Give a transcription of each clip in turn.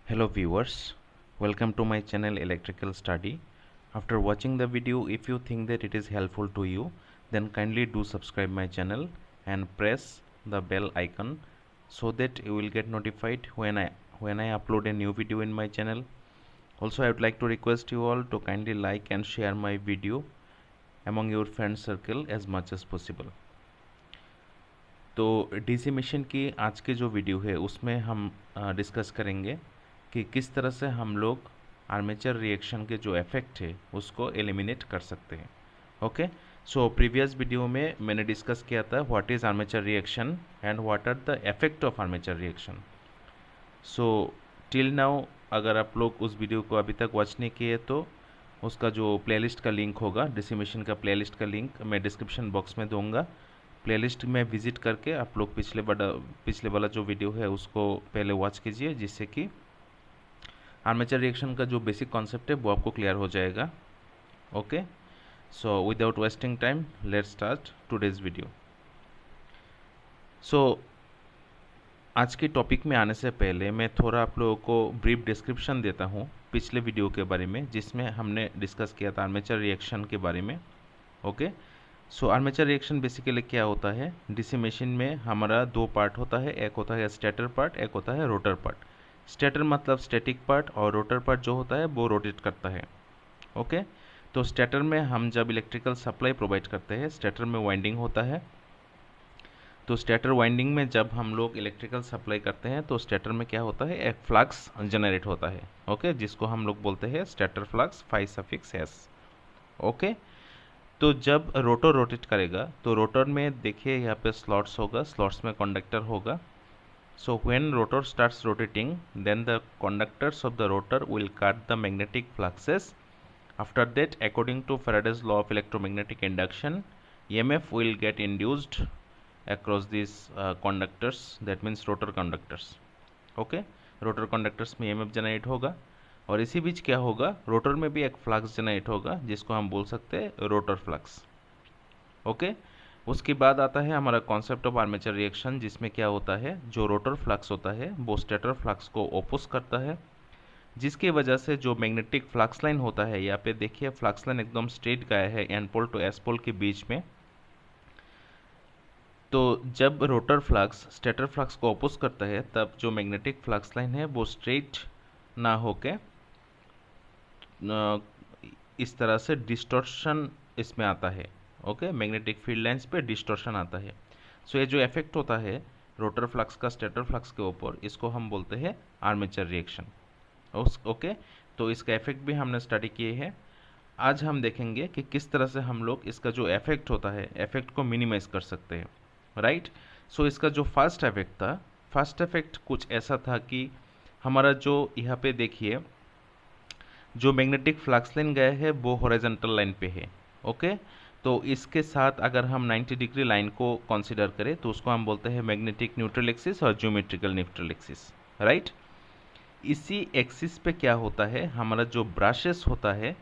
Hello viewers, welcome to my channel Electrical Study. After watching the video, if you think that it is helpful to you, then kindly do subscribe my channel and press the bell icon so that you will get notified when I upload a new video in my channel. Also, I would like to request you all to kindly like and share my video among your friend circle as much as possible. तो DC machine की आज की जो video है उसमें हम discuss करेंगे कि किस तरह से हम लोग आर्मेचर रिएक्शन के जो इफेक्ट है उसको एलिमिनेट कर सकते हैं। ओके, सो प्रीवियस वीडियो में मैंने डिस्कस किया था what is armature reaction and what are the effect of armature reaction. So till now अगर आप लोग उस वीडियो को अभी तक वॉच नहीं किए तो उसका जो प्लेलिस्ट का लिंक होगा, डीसी मशीन का प्लेलिस्ट का लिंक मैं डिस्क्रिप्शन बॉक्स में दूंगा। प्लेलिस्ट में विजिट करके आप लोग पिछले वाला जो वीडियो है उसको पहले वॉच कीजिए, जिससे कि आर्मेचर रिएक्शन का जो बेसिक कॉन्सेप्ट है वो आपको क्लियर हो जाएगा। Okay, so without wasting time let's start today's video. So आज के टॉपिक में आने से पहले मैं थोड़ा आप लोगों को ब्रीफ डिस्क्रिप्शन देता हूँ पिछले वीडियो के बारे में, जिसमें हमने डिस्कस किया था आर्मेचर रिएक्शन के बारे में। ओके, सो आर्मेचर रिएक्शन बेसिकली क्या होता है, डीसी मशीन में हमारा दो पार्ट होता है, एक होता है स्टेटर पार्ट, एक होता है रोटर पार्ट। स्टेटर मतलब स्टैटिक पार्ट और रोटर पार्ट जो होता है वो रोटेट करता है। ओके, तो स्टेटर में हम जब इलेक्ट्रिकल सप्लाई प्रोवाइड करते हैं, स्टेटर में वाइंडिंग होता है, तो स्टेटर वाइंडिंग में जब हम लोग इलेक्ट्रिकल सप्लाई करते हैं तो स्टेटर में क्या होता है, एक फ्लक्स जनरेट होता है। ओके, जिसको हम लोग बोलते हैं स्टेटर फ्लक्स 5 S। ओके, तो जब रोटर रोटेट करेगा तो रोटर में देखिए यहाँ पे स्लॉट्स होगा, स्लॉट्स में कंडक्टर होगा। So when rotor starts rotating then the conductors of the rotor will cut the magnetic fluxes. After that according to Faraday's law of electromagnetic induction EMF will get induced across these conductors, that means rotor conductors. Okay, rotor conductors में EMF generate होगा और इसी बीच क्या होगा, rotor में भी एक flux generate होगा जिसको हम बोल सकते हैं रोटर फ्लक्स। ओके, उसके बाद आता है हमारा कॉन्सेप्ट ऑफ आर्मेचर रिएक्शन, जिसमें क्या होता है, जो रोटर फ्लक्स होता है वो स्टेटर फ्लक्स को ओपोज करता है, जिसकी वजह से जो मैग्नेटिक फ्लक्स लाइन होता है, यहाँ पे देखिए फ्लक्स लाइन एकदम स्ट्रेट गया है N pole to S pole के बीच में। तो जब रोटर फ्लक्स स्टेटर फ्लक्स को अपोज करता है तब जो मैग्नेटिक फ्लक्स लाइन है वो स्ट्रेट ना होके इस तरह से डिस्टॉर्शन इसमें आता है। ओके, मैग्नेटिक फील्ड लाइंस पे डिस्टॉर्शन आता है। सो ये जो इफेक्ट होता है रोटर फ्लक्स का स्टेटर फ्लक्स के ऊपर, इसको हम बोलते हैं आर्मेचर रिएक्शन। ओके, तो इसका इफेक्ट भी हमने स्टडी किए हैं। आज हम देखेंगे कि किस तरह से हम लोग इसका जो इफेक्ट होता है, इफेक्ट को मिनिमाइज कर सकते हैं। राइट, सो इसका जो फर्स्ट इफेक्ट था, फर्स्ट इफेक्ट कुछ ऐसा था कि हमारा जो यहाँ पे देखिए जो मैग्नेटिक फ्लक्स लाइन गया है वो हॉरिजॉन्टल लाइन पे है। ओके, तो इसके साथ अगर हम 90 डिग्री लाइन को कंसीडर करें तो उसको हम बोलते हैं मैग्नेटिक न्यूट्रल एक्सिस और ज्योमेट्रिकल न्यूट्रल एक्सिस। राइट, इसी एक्सिस पे क्या होता है, हमारा जो ब्रशेस होता है,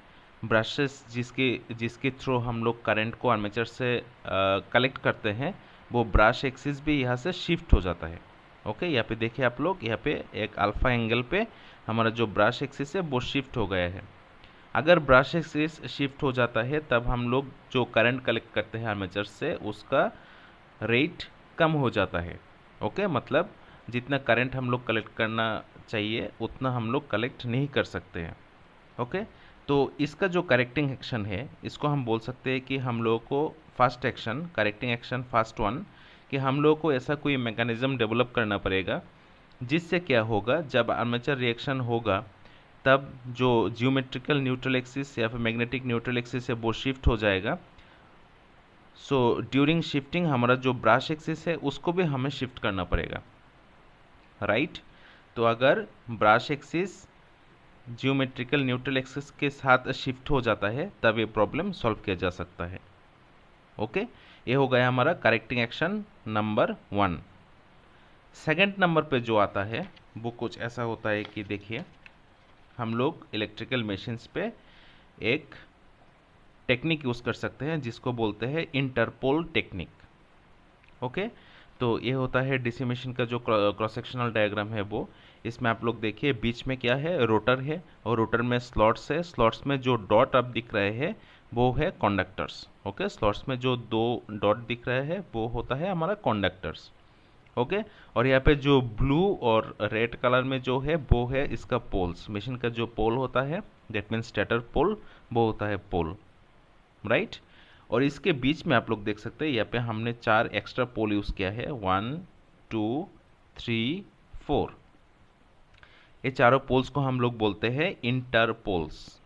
ब्रशेस जिसके थ्रू हम लोग करंट को आर्मेचर से कलेक्ट करते हैं, वो ब्रश एक्सिस भी यहाँ से शिफ्ट हो जाता है। ओके, यहाँ पे देखिए आप लोग, यहाँ पे एक अल्फा एंगल पे हमारा जो ब्रश एक्सिस है वो शिफ्ट हो गया है। अगर ब्रश एक्सिस शिफ्ट हो जाता है तब हम लोग जो करंट कलेक्ट करते हैं आर्मेचर से उसका रेट कम हो जाता है। ओके, मतलब जितना करंट हम लोग कलेक्ट करना चाहिए उतना हम लोग कलेक्ट नहीं कर सकते हैं। ओके, तो इसका जो करेक्टिंग एक्शन है इसको हम बोल सकते हैं कि हम लोगों को first action, correcting action first one, कि हम लोगों को ऐसा कोई मैकेनिज्म डेवलप करना पड़ेगा जिससे क्या होगा, जब आर्मेचर रिएक्शन होगा तब जो जियोमेट्रिकल न्यूट्रल एक्सिस या फिर मैग्नेटिक न्यूट्रल एक्सिस है वो शिफ्ट हो जाएगा। सो ड्यूरिंग शिफ्टिंग हमारा जो ब्रश एक्सिस है उसको भी हमें शिफ्ट करना पड़ेगा। राइट, तो अगर brush axis geometrical neutral axis के साथ शिफ्ट हो जाता है तब ये प्रॉब्लम सॉल्व किया जा सकता है। ओके, ये हो गया हमारा correcting action number 1। Second number पे जो आता है वो कुछ ऐसा होता है कि देखिए हम लोग इलेक्ट्रिकल मशीन्स पे एक टेक्निक यूज़ कर सकते हैं जिसको बोलते हैं इंटरपोल टेक्निक। ओके, तो ये होता है डीसी मशीन का जो क्रॉस सेक्शनल डायग्राम है वो इसमें आप लोग देखिए बीच में क्या है, रोटर है, और रोटर में स्लॉट्स है। स्लॉट्स में जो डॉट अब दिख रहे हैं वो है कंडक्टर्स। ओके, स्लॉट्स में जो दो डॉट दिख रहे हैं वो होता है हमारा कंडक्टर्स। ओके, और यहाँ पे जो ब्लू और रेड कलर में जो है वो है इसका पोल्स। मशीन का जो पोल होता है दैट मीन्स स्टेटर पोल, वो होता है पोल, राइट। और इसके बीच में आप लोग देख सकते हैं यहाँ पे हमने 4 एक्स्ट्रा पोल यूज़ किया है, 1 2 3 4। ये चारों पोल्स को हम लोग बोलते हैं इंटरपोल्स।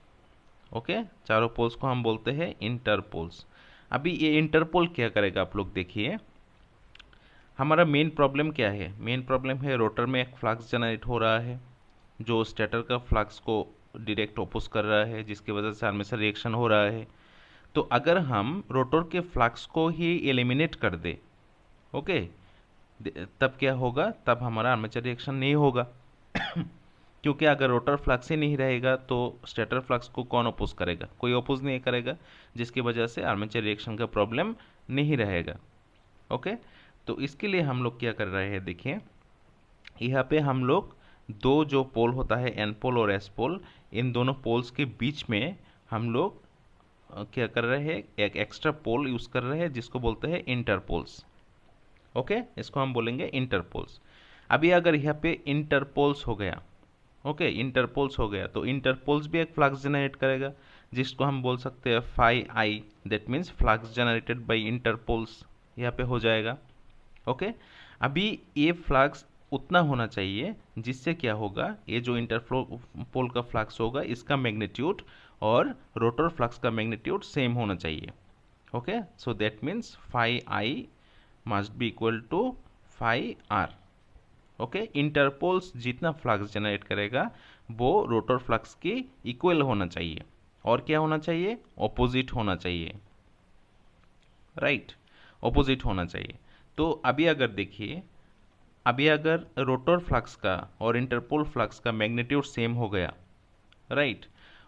ओके, चारों पोल्स को हम बोलते हैं इंटरपोल्स। अभी ये इंटरपोल क्या करेगा आप लोग देखिए। हमारा मेन प्रॉब्लम क्या है, मेन प्रॉब्लम है रोटर में एक फ्लक्स जनरेट हो रहा है जो स्टेटर का फ्लक्स को डायरेक्ट ओपोज कर रहा है, जिसकी वजह से आर्मेचर रिएक्शन हो रहा है। तो अगर हम रोटर के फ्लक्स को ही एलिमिनेट कर दे, ओके, तब क्या होगा, तब हमारा आर्मेचर रिएक्शन नहीं होगा क्योंकि अगर रोटर फ्लक्स ही नहीं रहेगा तो स्टेटर फ्लक्स को कौन अपोज करेगा, कोई अपोज नहीं करेगा, जिसकी वजह से आर्मेचर रिएक्शन का प्रॉब्लम नहीं रहेगा। ओके, तो इसके लिए हम लोग क्या कर रहे हैं, देखिए यहाँ पे हम लोग दो जो पोल होता है एन पोल और एस पोल, इन दोनों पोल्स के बीच में हम लोग क्या कर रहे हैं, एक एक्स्ट्रा पोल यूज कर रहे हैं जिसको बोलते हैं इंटरपोल्स। ओके, इसको हम बोलेंगे इंटरपोल्स। अभी अगर यहाँ पे इंटरपोल्स हो गया, ओके, इंटरपोल्स हो गया, तो इंटरपोल्स भी एक फ्लक्स जनरेट करेगा जिसको हम बोल सकते हैं phi I, that means flux generated by interpoles यहाँ पे हो जाएगा। ओके, अभी ये फ्लक्स उतना होना चाहिए जिससे क्या होगा, ये जो इंटरफ्लो पोल का फ्लक्स होगा इसका मैग्नीट्यूड और रोटर फ्लक्स का मैग्नीट्यूड सेम होना चाहिए। Okay, so that means phi I must be equal to phi R. Okay, interpoles जितना फ्लक्स जनरेट करेगा वो रोटर फ्लक्स की इक्वल होना चाहिए, और क्या होना चाहिए, ऑपोजिट होना चाहिए, राइट, ऑपोजिट होना चाहिए। तो अभी अगर देखिए, अभी अगर रोटर फ्लक्स का और इंटरपोल फ्लक्स का मैग्नीट्यूड सेम हो गया, राइट,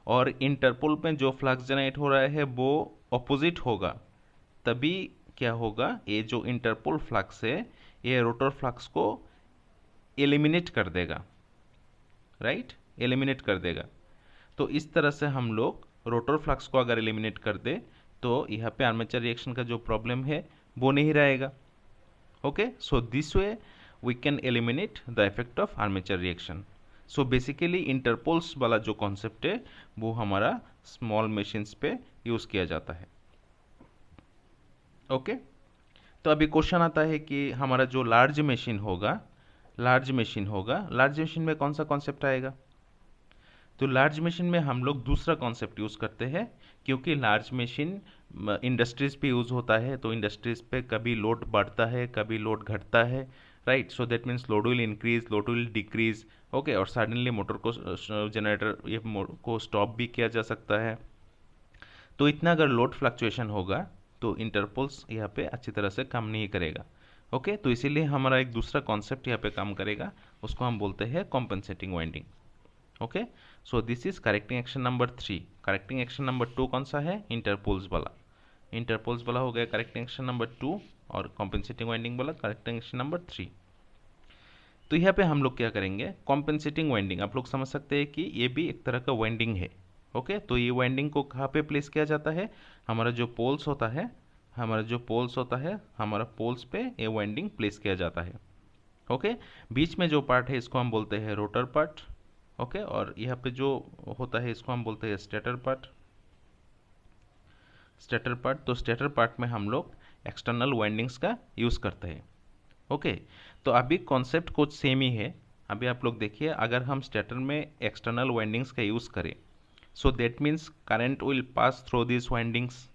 और इंटरपोल में जो फ्लक्स जनरेट हो रहा है वो ऑपोजिट होगा, तभी क्या होगा, ये जो इंटरपोल फ्लक्स है ये रोटर फ्लक्स को एलिमिनेट कर देगा, राइट, एलिमिनेट कर देगा। तो इस तरह से हम लोग रोटर फ्लक्स को अगर एलिमिनेट कर दे तो यहाँ पे आर्मेचर रिएक्शन का जो प्रॉब्लम है वो नहीं रहेगा। Okay, so this way we can eliminate the effect of armature reaction. So basically interpoles वाला जो कॉन्सेप्ट है वो हमारा स्मॉल मशीन्स पे यूज़ किया जाता है। ओके, तो अभी क्वेश्चन आता है कि हमारा जो लार्ज मशीन होगा, लार्ज मशीन में कौन सा कॉन्सेप्ट आएगा। तो लार्ज मशीन में हम लोग दूसरा कॉन्सेप्ट यूज़ करते हैं, क्योंकि लार्ज मशीन इंडस्ट्रीज पे यूज़ होता है, तो इंडस्ट्रीज पे कभी लोड बढ़ता है कभी लोड घटता है, right. So that means load will increase, load will decrease, okay, और सडनली मोटर को जनरेटर ये को स्टॉप भी किया जा सकता है। तो इतना अगर लोड फ्लक्चुएशन होगा तो इंटरपोल्स यहाँ पे अच्छी तरह से काम नहीं करेगा। ओके, तो इसीलिए हमारा एक दूसरा कॉन्सेप्ट यहाँ पे काम करेगा, उसको हम बोलते हैं compensating winding. Okay, so this is correcting action number 3। Correcting action number 2 कौन सा है, इंटरपोल्स वाला। इंटरपोल्स वाला हो गया करेक्टिंग एक्शन नंबर 2, और कॉम्पेंसेटिंग वाइंडिंग वाला करेक्टिंग एक्शन नंबर 3। तो यहाँ पे हम लोग क्या करेंगे, कॉम्पेंसेटिंग वाइंडिंग आप लोग समझ सकते हैं कि ये भी एक तरह का वाइंडिंग है। ओके, तो ये वाइंडिंग को कहाँ पे प्लेस किया जाता है, हमारा जो पोल्स होता है, हमारा पोल्स पे ये वाइंडिंग प्लेस किया जाता है। ओके, बीच में जो पार्ट है इसको हम बोलते हैं रोटर पार्ट। ओके, और यहाँ पे जो होता है इसको हम बोलते हैं स्टेटर पार्ट। तो स्टेटर पार्ट में हम लोग एक्सटर्नल वाइंडिंग्स का यूज़ करते हैं। ओके, तो अभी कॉन्सेप्ट कुछ सेम ही है। अभी आप लोग देखिए, अगर हम स्टेटर में एक्सटर्नल वाइंडिंग्स का यूज़ करें, सो that means current will pass through this windings.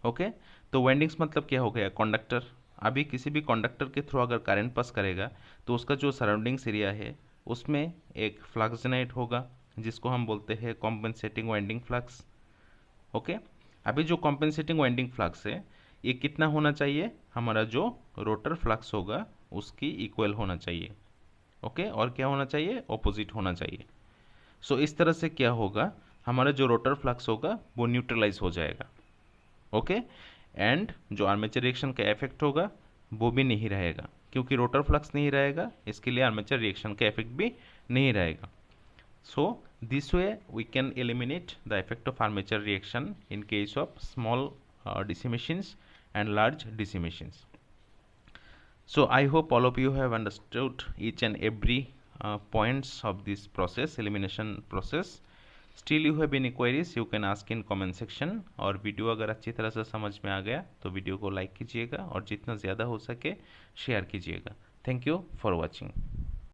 Okay, तो वाइंडिंग्स मतलब क्या हो गया, कंडक्टर। अभी किसी भी कंडक्टर के थ्रू अगर करंट पास करेगा तो उसका जो सराउंडिंग्स एरिया है उसमें एक फ्लक्स जनरेट होगा जिसको हम बोलते हैं कॉम्पेंसेटिंग वाइंडिंग फ्लक्स। ओके, अभी जो कॉम्पेंसेटिंग वाइंडिंग फ्लक्स है ये कितना होना चाहिए, हमारा जो रोटर फ्लक्स होगा उसकी इक्वल होना चाहिए। ओके, और क्या होना चाहिए, ऑपोजिट होना चाहिए। सो इस तरह से क्या होगा, हमारा जो रोटर फ्लक्स होगा वो न्यूट्रलाइज हो जाएगा। ओके, एंड जो आर्मेचर रिएक्शन का इफेक्ट होगा वो भी नहीं रहेगा, क्योंकि रोटर फ्लक्स नहीं रहेगा, इसके लिए आर्मेचर रिएक्शन का इफेक्ट भी नहीं रहेगा. So this way we can eliminate the effect of armature reaction in case of small DC machines and large DC machines. So I hope all of you have understood each and every points of this process, elimination process. Still you have any queries, you can ask in comment section. और video अगर अच्छी तरह से समझ में आ गया तो video को लाइक कीजिएगा और जितना ज़्यादा हो सके शेयर कीजिएगा. Thank you for watching.